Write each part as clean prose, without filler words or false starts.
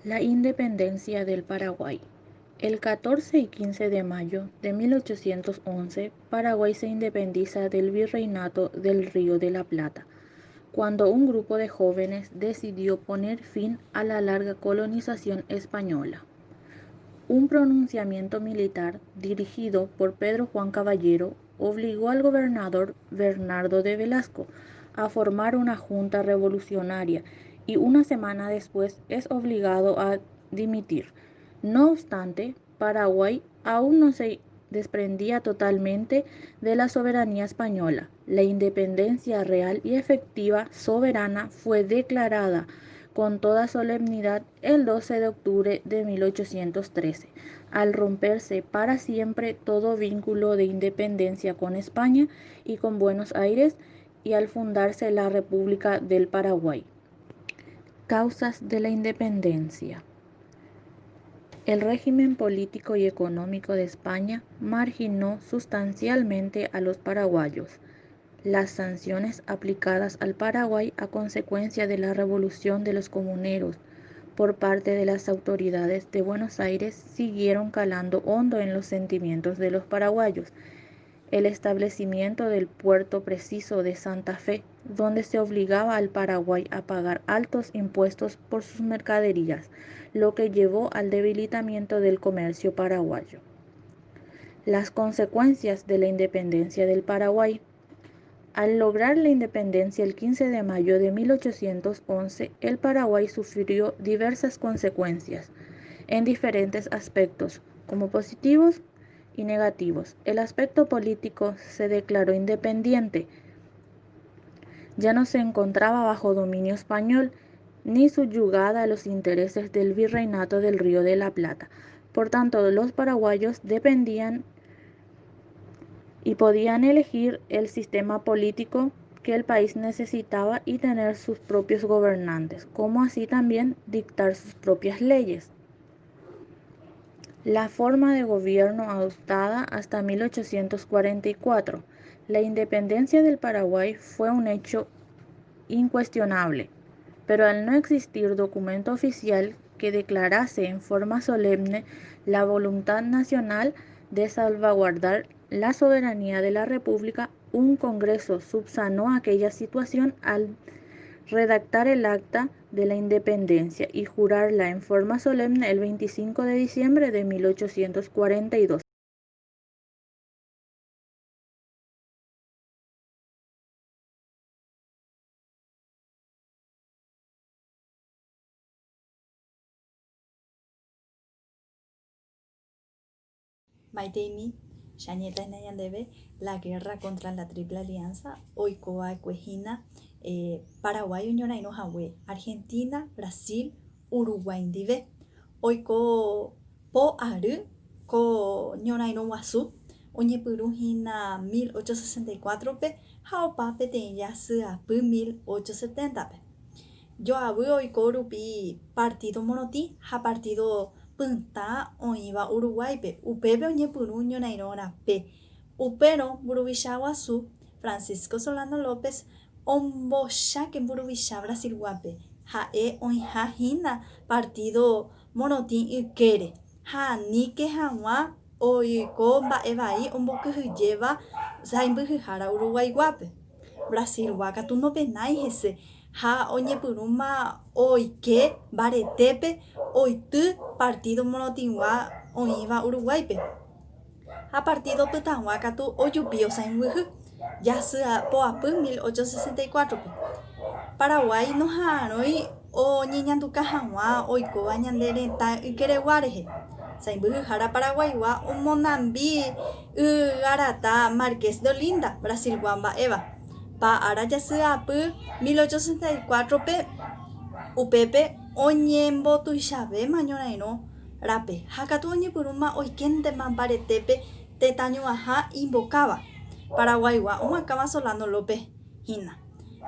La independencia del Paraguay. El 14 y 15 de mayo de 1811, Paraguay se independiza del Virreinato del Río de la Plata, cuando un grupo de jóvenes decidió poner fin a la larga colonización española. Un pronunciamiento militar dirigido por Pedro Juan Caballero obligó al gobernador Bernardo de Velasco a formar una junta revolucionaria y una semana después es obligado a dimitir. No obstante, Paraguay aún no se desprendía totalmente de la soberanía española. La independencia real y efectiva soberana fue declarada con toda solemnidad el 12 de octubre de 1813, al romperse para siempre todo vínculo de independencia con España y con Buenos Aires y al fundarse la República del Paraguay. Causas de la independencia. El régimen político y económico de España marginó sustancialmente a los paraguayos. Las sanciones aplicadas al Paraguay a consecuencia de la revolución de los comuneros por parte de las autoridades de Buenos Aires siguieron calando hondo en los sentimientos de los paraguayos. El establecimiento del puerto preciso de Santa Fe, donde se obligaba al Paraguay a pagar altos impuestos por sus mercaderías, lo que llevó al debilitamiento del comercio paraguayo. Las consecuencias de la independencia del Paraguay. Al lograr la independencia el 15 de mayo de 1811, el Paraguay sufrió diversas consecuencias en diferentes aspectos, como positivos y negativos. El aspecto político se declaró independiente, ya no se encontraba bajo dominio español ni subyugada a los intereses del virreinato del Río de la Plata. Por tanto, los paraguayos dependían y podían elegir el sistema político que el país necesitaba y tener sus propios gobernantes, como así también dictar sus propias leyes. La forma de gobierno adoptada hasta 1844. La independencia del Paraguay fue un hecho incuestionable, pero al no existir documento oficial que declarase en forma solemne la voluntad nacional de salvaguardar la soberanía de la República, un Congreso subsanó aquella situación al redactar el Acta de la Independencia y jurarla en forma solemne el 25 de diciembre de 1842. Maitemi, Shañeta Nayandebe, la guerra contra la Triple Alianza, Oikoa Cuejina, Paraguay, Unión Hawe, Argentina, Brasil, Uruguay, Dive, Oiko Po Aru, Ko Ñoraino Guazú, Oñepurujina 1864 pe, Jaopa Peteya Suapu 1870 pe. Yo abu oiko rupi partido monotí, ha partido punta oiva Uruguay pe, upebe oñepuru ñorairõra pe, upérõ mburuvicha guasu Francisco Solano López ombocháke mburuvicha Brasil guape, ha'e oĩhahína partido monotĩ ykére, ha níke hag̃ua oiko mba'e vai ombokyhyjéva saimbyhyhára Uruguay guape. Brasil gua katu nopenái hese ha oñepyrũma oike mbaretépe oity partido morotĩgua oĩva Uruguaype. Ha partido pytãgua katu ojupi osãimbyhy jasy poapy 1864 pe. Paraguay noha'ãrõi oñeñanduka hag̃ua oikóva ñane retã ykeregua rehe. Saimbyhyhára paraguaygua omonambi ygarata Marqués de Olinda Brasilgua mba'éva. Pa'ára jasyapy 1864 pe upépe oñembotuichavéma ñorairõ rape ha katu oñepyrũma oikentema mbaretépe tetãñuãha imbokáva. Paraguaygua og̃uahãkáva Solano López hína.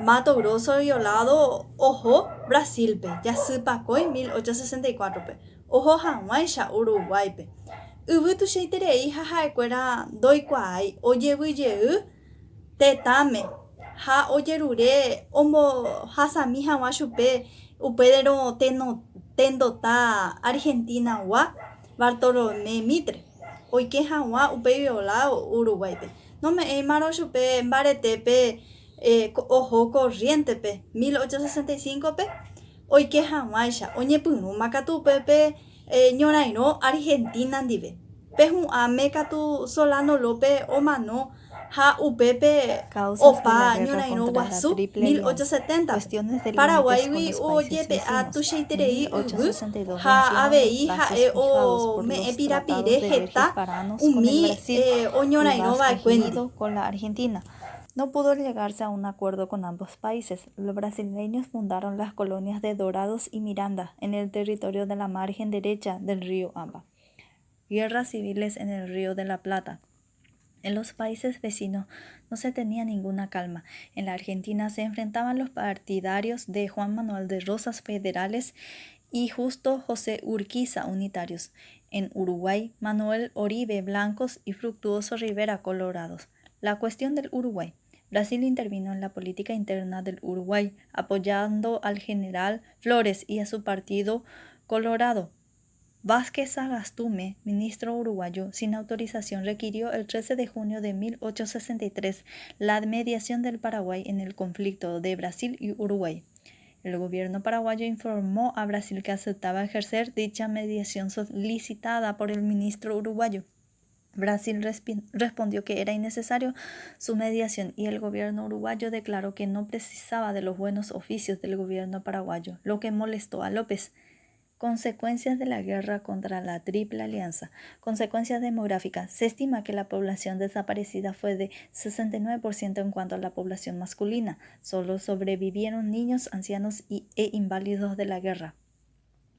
Mato Grosso violado oho Brasilpe jasýpakói 1864 pe oho hag̃uáicha Uruguaype. Yvy tuichaiterei ha ha'ekuéra ndoikuaái ojevyjey tetãme ha ojerure ombohasami hag̃ua chupe upérõ tendota Argentina wa Bartolomé Mitre oike hag̃ua upéiva Uruguaype nome'ẽmárõ chupe mbaretépe oho corrientepe 1865pe oike hag̃uáicha oñepyrũma katu upépe ñorairõ Argentina ndive pehu'ãme katu Solano López omano ha upépe opa ñorairõ guasu 1870 Paraguaygui ojepe'a tuichaiterei yvy ha avei ha'e ome'ẽ pirapire heta umi oñorairõva'ekuéndi. Con la Argentina. No pudo llegarse a un acuerdo con ambos países. Los brasileños fundaron las colonias de Dorados y Miranda en el territorio de la margen derecha del río Amba. Guerras civiles en el Río de la Plata. En los países vecinos no se tenía ninguna calma. En la Argentina se enfrentaban los partidarios de Juan Manuel de Rosas federales y Justo José Urquiza unitarios. En Uruguay, Manuel Oribe blancos y Fructuoso Rivera colorados. La cuestión del Uruguay. Brasil intervino en la política interna del Uruguay, apoyando al general Flores y a su partido colorado. Vázquez Sagastume, ministro uruguayo, sin autorización, requirió el 13 de junio de 1863 la mediación del Paraguay en el conflicto de Brasil y Uruguay. El gobierno paraguayo informó a Brasil que aceptaba ejercer dicha mediación solicitada por el ministro uruguayo. Brasil respondió que era innecesario su mediación y el gobierno uruguayo declaró que no precisaba de los buenos oficios del gobierno paraguayo, lo que molestó a López. Consecuencias de la guerra contra la Triple Alianza. Consecuencias demográficas. Se estima que la población desaparecida fue de 69% en cuanto a la población masculina. Solo sobrevivieron niños, ancianos e inválidos de la guerra.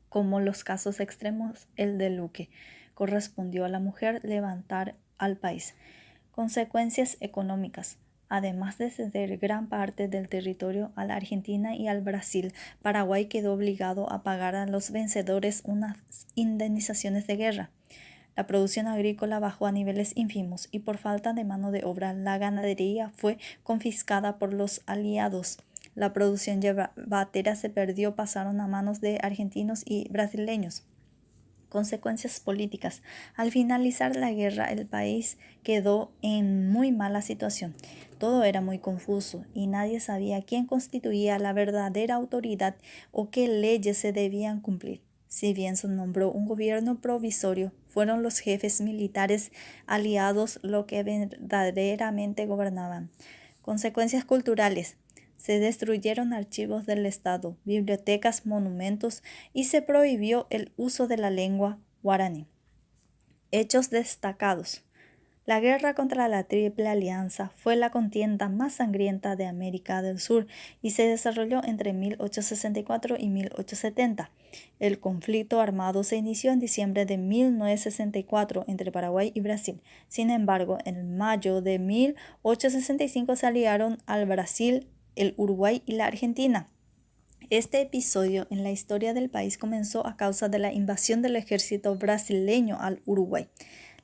Como los casos extremos, el de Luque. Correspondió a la mujer levantar al país. Consecuencias económicas. Además de ceder gran parte del territorio a la Argentina y al Brasil, Paraguay quedó obligado a pagar a los vencedores unas indemnizaciones de guerra. La producción agrícola bajó a niveles ínfimos y por falta de mano de obra la ganadería fue confiscada por los aliados. La producción yebatera se perdió, pasaron a manos de argentinos y brasileños. Consecuencias políticas. Al finalizar la guerra, el país quedó en muy mala situación. Todo era muy confuso y nadie sabía quién constituía la verdadera autoridad o qué leyes se debían cumplir. Si bien se nombró un gobierno provisorio, fueron los jefes militares aliados los que verdaderamente gobernaban. Consecuencias culturales. Se destruyeron archivos del Estado, bibliotecas, monumentos y se prohibió el uso de la lengua guaraní. Hechos destacados. La guerra contra la Triple Alianza fue la contienda más sangrienta de América del Sur y se desarrolló entre 1864 y 1870. El conflicto armado se inició en diciembre de 1964 entre Paraguay y Brasil. Sin embargo, en mayo de 1865 se aliaron al Brasil, el Uruguay y la Argentina. Este episodio en la historia del país comenzó a causa de la invasión del ejército brasileño al Uruguay.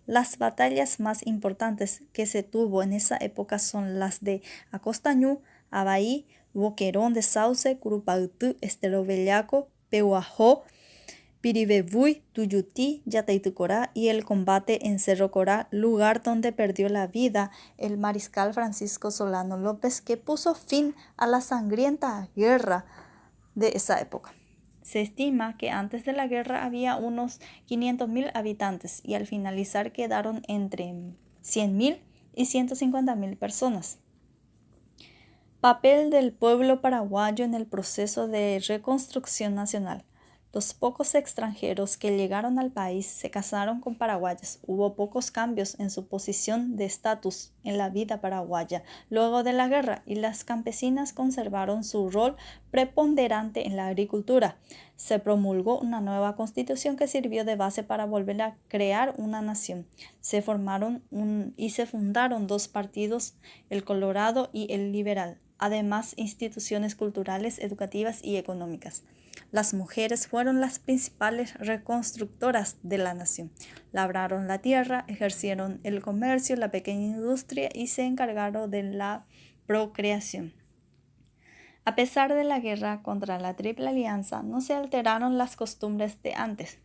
Las batallas más importantes que se tuvo en esa época son las de Acostañú, Avaí, Boquerón de Sauce, Curupaitú, Estero Bellaco, Pehuajó, Piribebuy, Tuyutí, Yataitucorá y el combate en Cerro Corá, lugar donde perdió la vida el mariscal Francisco Solano López, que puso fin a la sangrienta guerra de esa época. Se estima que antes de la guerra había unos 500.000 habitantes y al finalizar quedaron entre 100.000 y 150.000 personas. Papel del pueblo paraguayo en el proceso de reconstrucción nacional. Los pocos extranjeros que llegaron al país se casaron con paraguayos. Hubo pocos cambios en su posición de estatus en la vida paraguaya luego de la guerra y las campesinas conservaron su rol preponderante en la agricultura. Se promulgó una nueva constitución que sirvió de base para volver a crear una nación. Se fundaron dos partidos, el Colorado y el Liberal. Además, instituciones culturales, educativas y económicas. Las mujeres fueron las principales reconstructoras de la nación. Labraron la tierra, ejercieron el comercio, la pequeña industria y se encargaron de la procreación. A pesar de la guerra contra la Triple Alianza, no se alteraron las costumbres de antes.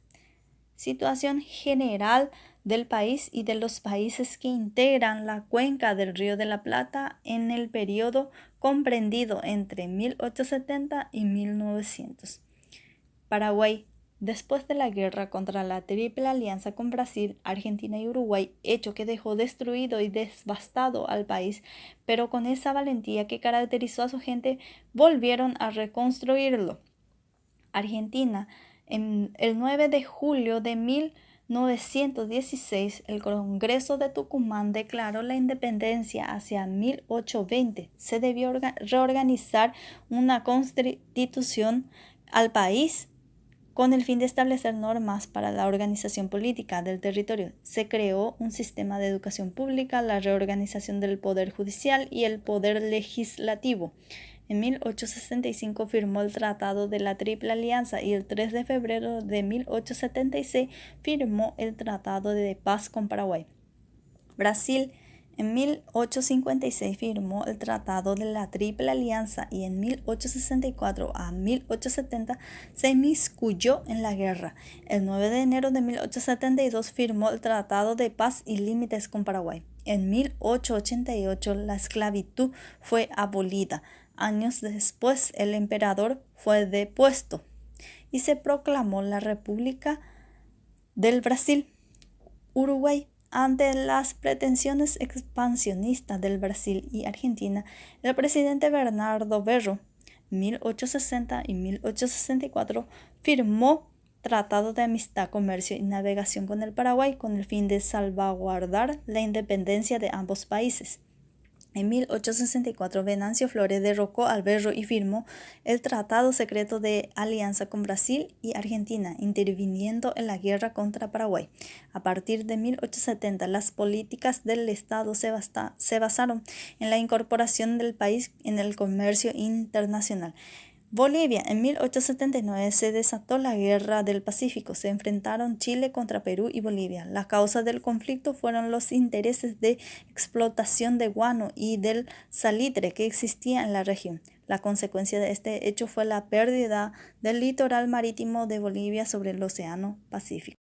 Situación general del país y de los países que integran la cuenca del Río de la Plata en el periodo comprendido entre 1870 y 1900. Paraguay. Después de la guerra contra la Triple Alianza con Brasil, Argentina y Uruguay, hecho que dejó destruido y devastado al país, pero con esa valentía que caracterizó a su gente, volvieron a reconstruirlo. Argentina, en el 9 de julio de 1916, el Congreso de Tucumán declaró la independencia hacia 1820. Se debió reorganizar una constitución al país con el fin de establecer normas para la organización política del territorio. Se creó un sistema de educación pública, la reorganización del poder judicial y el poder legislativo. En 1865 firmó el Tratado de la Triple Alianza y el 3 de febrero de 1876 firmó el Tratado de Paz con Paraguay. Brasil. En 1856 firmó el Tratado de la Triple Alianza y en 1864 a 1870 se inmiscuyó en la guerra. El 9 de enero de 1872 firmó el Tratado de Paz y Límites con Paraguay. En 1888 la esclavitud fue abolida. Años después el emperador fue depuesto y se proclamó la República del Brasil. Uruguay. Ante las pretensiones expansionistas del Brasil y Argentina, el presidente Bernardo Berro, 1860 y 1864, firmó Tratado de Amistad, Comercio y Navegación con el Paraguay con el fin de salvaguardar la independencia de ambos países. En 1864, Venancio Flores derrocó al Berro y firmó el Tratado Secreto de Alianza con Brasil y Argentina, interviniendo en la guerra contra Paraguay. A partir de 1870, las políticas del Estado se basaron en la incorporación del país en el comercio internacional. Bolivia. En 1879 se desató la Guerra del Pacífico. Se enfrentaron Chile contra Perú y Bolivia. La causa del conflicto fueron los intereses de explotación de guano y del salitre que existía en la región. La consecuencia de este hecho fue la pérdida del litoral marítimo de Bolivia sobre el Océano Pacífico.